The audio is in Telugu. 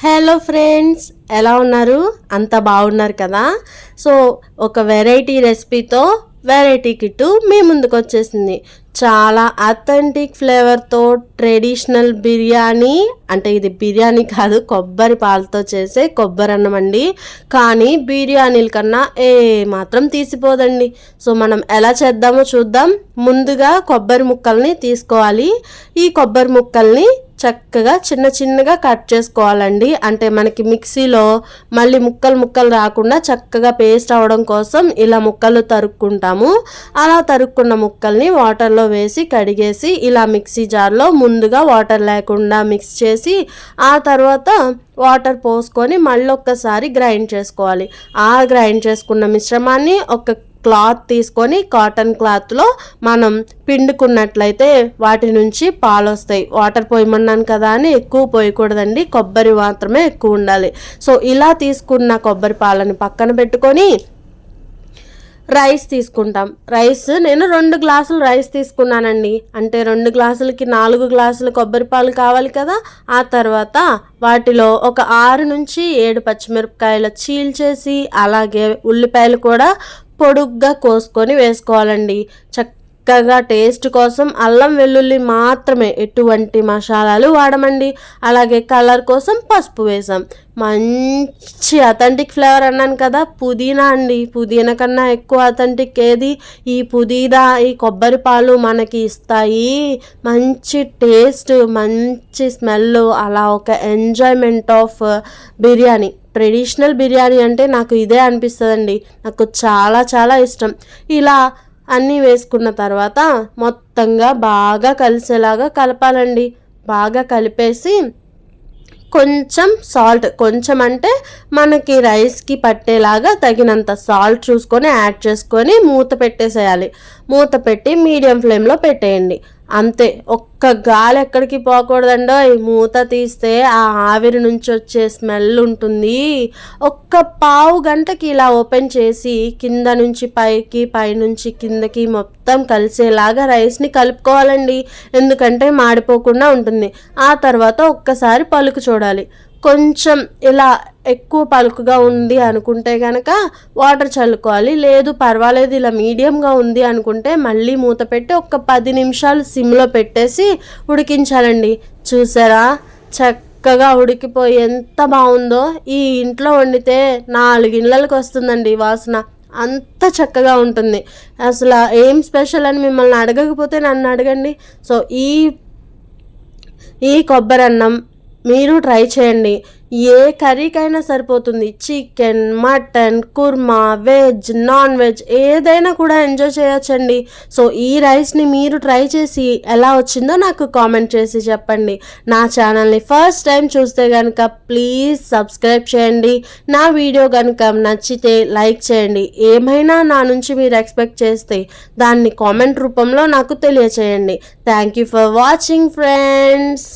హలో ఫ్రెండ్స్, ఎలా ఉన్నారు? అంత బాగున్నారు కదా? సో ఒక వెరైటీ రెసిపీతో వెరైటీ కిట్టు మీ ముందుకు వచ్చేసింది. చాలా అథెంటిక్ ఫ్లేవర్తో ట్రెడిషనల్ బిర్యానీ, అంటే ఇది బిర్యానీ కాదు, కొబ్బరి పాలతో చేసే కొబ్బరి అన్నం అండి. కానీ బిర్యానీల కన్నా మాత్రం తీసిపోదండి. సో మనం ఎలా చేద్దామో చూద్దాం. ముందుగా కొబ్బరి ముక్కల్ని తీసుకోవాలి. ఈ కొబ్బరి ముక్కల్ని చక్కగా చిన్న చిన్నగా కట్ చేసుకోవాలండి. అంటే మనకి మిక్సీలో మళ్ళీ ముక్కలు రాకుండా చక్కగా పేస్ట్ అవ్వడం కోసం ఇలా ముక్కలు తరుక్కుంటాము. అలా తరుక్కున్న ముక్కల్ని వాటర్లో వేసి కడిగేసి ఇలా మిక్సీ జార్లో ముందుగా వాటర్ లేకుండా మిక్స్ చేసి ఆ తర్వాత వాటర్ పోసుకొని మళ్ళీ ఒక్కసారి గ్రైండ్ చేసుకోవాలి. ఆ గ్రైండ్ చేసుకున్న మిశ్రమాన్ని ఒక క్లాత్ తీసుకొని కాటన్ క్లాత్లో మనం పిండుకున్నట్లయితే వాటి నుంచి పాలు వస్తాయి. వాటర్ పోయమన్నాను కదా అని ఎక్కువ పోయకూడదండి, కొబ్బరి మాత్రమే ఎక్కువ ఉండాలి. సో ఇలా తీసుకున్న కొబ్బరి పాలని పక్కన పెట్టుకొని రైస్ తీసుకుంటాం. నేను 2 గ్లాసులు రైస్ తీసుకున్నానండి. అంటే 2 గ్లాసులకి 4 గ్లాసులు కొబ్బరి పాలు కావాలి కదా. ఆ తర్వాత వాటిలో ఒక 6 నుంచి 7 పచ్చిమిరపకాయలు చీల్చేసి అలాగే ఉల్లిపాయలు కూడా పొడుగ్గా కోసుకొని వేసుకోవాలండి. చక్కగా టేస్ట్ కోసం అల్లం వెల్లుల్లి మాత్రమే, ఎటువంటి మసాలాలు వాడమండి. అలాగే కలర్ కోసం పసుపు వేసాం. మంచి అథెంటిక్ ఫ్లేవర్ అన్నాను కదా, పుదీనా అండి. పుదీనా కన్నా ఎక్కువ అథెంటిక్ ఏది? ఈ పుదీనా, ఈ కొబ్బరి పాలు మనకి ఇస్తాయి మంచి టేస్ట్, మంచి స్మెల్, అలా ఒక enjoyment of biryani. Traditional biryani అంటే నాకు ఇదే అనిపిస్తుందండి. నాకు చాలా చాలా ఇష్టం. ఇలా అన్నీ వేసుకున్న తర్వాత మొత్తంగా బాగా కలిసేలాగా కలపాలండి. బాగా కలిపేసి కొంచెం సాల్ట్, కొంచెం అంటే మనకి రైస్కి పట్టేలాగా తగినంత సాల్ట్ చూసుకొని యాడ్ చేసుకొని మూత పెట్టేసేయాలి. మూత పెట్టి మీడియం ఫ్లేమ్లో పెట్టేయండి. అంతే, ఒక్క గాలి ఎక్కడికి పోకూడదండో. ఈ మూత తీస్తే ఆ ఆవిరి నుంచి వచ్చే స్మెల్ ఉంటుంది. ఒక్క పావు గంటకి ఇలా ఓపెన్ చేసి కింద నుంచి పైకి, పైనుంచి కిందకి మొత్తం కలిసేలాగా రైస్ని కలుపుకోవాలండి. ఎందుకంటే మాడిపోకుండా ఉంటుంది. ఆ తర్వాత ఒక్కసారి పలుకు చూడాలి. కొంచెం ఇలా ఎక్కువ పలుకుగా ఉంది అనుకుంటే కనుక వాటర్ చల్లుకోవాలి. లేదు పర్వాలేదు ఇలా మీడియంగా ఉంది అనుకుంటే మళ్ళీ మూత పెట్టి ఒక 10 నిమిషాలు సిమ్లో పెట్టేసి ఉడికించాలండి. చూసారా, చక్కగా ఉడికిపోయి ఎంత బాగుందో. ఈ ఇంట్లో వండితే 4 ఇళ్ళకి వస్తుందండి వాసన. అంత చక్కగా ఉంటుంది. అసలు ఏం స్పెషల్ అని మిమ్మల్ని అడగకపోతే నన్ను అడగండి. సో ఈ కొబ్బరి అన్నం మీరు ట్రై చేయండి. ఏ కర్రీకైనా సరిపోతుంది. Chicken, mutton, korma, veg, non veg ఏదైనా కూడా ఎంజాయ్ చేయొచ్చండి. సో ఈ రైస్ని మీరు ట్రై చేసి ఎలా వచ్చిందో నాకు కామెంట్ చేసి చెప్పండి. నా ఛానల్ని ఫస్ట్ టైం చూస్తే కనుక ప్లీజ్ సబ్స్క్రైబ్ చేయండి. నా వీడియో కనుక నచ్చితే లైక్ చేయండి. ఏమైనా నా నుంచి మీరు ఎక్స్పెక్ట్ చేస్తే దాన్ని కామెంట్ రూపంలో నాకు తెలియచేయండి. Thank you for watching friends.